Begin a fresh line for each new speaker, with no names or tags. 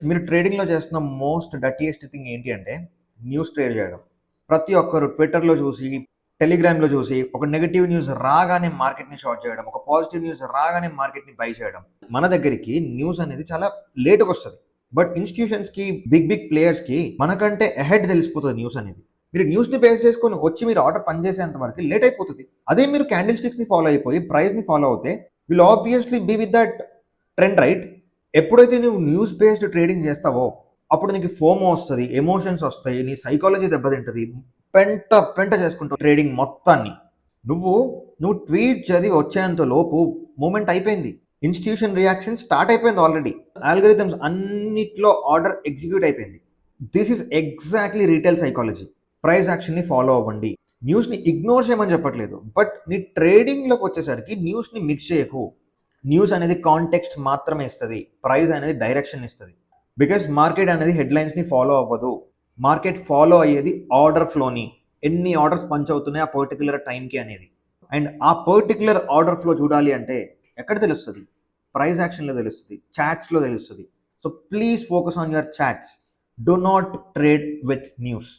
మీరు ట్రేడింగ్‌లో చేస్తున్న మోస్ట్ డర్టీయెస్ట్ థింగ్ ఏంటి అంటే, న్యూస్ ట్రేడ్ చేయడం. ప్రతి ఒక్కరు ట్విట్టర్‌లో చూసి, టెలిగ్రామ్‌లో చూసి, ఒక నెగెటివ్ న్యూస్ రాగానే మార్కెట్‌ని షార్ట్ చేయడం. ఒక పాజిటివ్ న్యూస్ రాగానే మార్కెట్‌ని బై చేయడం. మన దగ్గరికి న్యూస్ అనేది చాలా లేట్‌గొస్తది. బట్ ఇన్‌స్టిట్యూషన్స్‌కి, బిగ్ బిగ్ ప్లేయర్స్‌కి మనకంటే అహెడ్ తెలిసిపోతది న్యూస్ అనేది. మీరు న్యూస్‌ని బేస్ చేసుకొని వచ్చి మీరు ఆర్డర్ పని చేసేంత వరకు లేట్ అయిపోతది. అదే మీరు క్యాండిల్ స్టిక్స్‌ని ఫాలో అయిపోయి, ప్రైస్‌ని ఫాలో అవుతే, will obviously be with that trend right? ఎప్పుడైతే నువ్వు న్యూస్ బేస్డ్ ట్రేడింగ్ చేస్తావో అప్పుడు నీకు ఫోమో వస్తది, ఎమోషన్స్ వస్తాయి, నీ సైకాలజీ దెబ్బతింటది. పెంట పెంట చేసుకుంటావు ట్రేడింగ్ మొత్తాన్ని. నువ్వు నువ్వు ట్వీట్ చదివి వచ్చేంత లోపు మూమెంట్ అయిపోయింది. ఇన్‌స్టిట్యూషన్ రియాక్షన్ స్టార్ట్ అయిపోయింది ఆల్రెడీ. ఆల్గోరిథమ్స్ అన్నిట్లో ఆర్డర్ ఎగ్జిక్యూట్ అయిపోయింది. This is exactly retail psychology. Price యాక్షన్‌ని ఫాలో అవ్వండి. న్యూస్‌ని ఇగ్నోర్ చేయమని చెప్పట్లేదు. బట్ నీ ట్రేడింగ్‌లోకి వచ్చేసరికి న్యూస్‌ని మిక్స్ చేయకు. న్యూస్ అనేది కాంటెక్స్ట్ మాత్రమే ఇస్తది. ప్రైస్ అనేది డైరెక్షన్ ఇస్తది. బికాస్ మార్కెట్ అనేది హెడ్‌లైన్స్‌ని ఫాలో అవ్వదు. మార్కెట్ ఫాలో అయ్యేది ఆర్డర్ ఫ్లోని. ఎన్ని ఆర్డర్స్ పంచ్ అవుతున్నాయి ఆ పర్టిక్యులర్ టైంకి అనేది. అండ్ ఆ పర్టిక్యులర్ ఆర్డర్ ఫ్లో చూడాలి అంటే ఎక్కడ తెలుస్తది? ప్రైస్ యాక్షన్‌లో తెలుస్తది. చాట్స్‌లో తెలుస్తది. So please focus on your chats. Do not trade with news.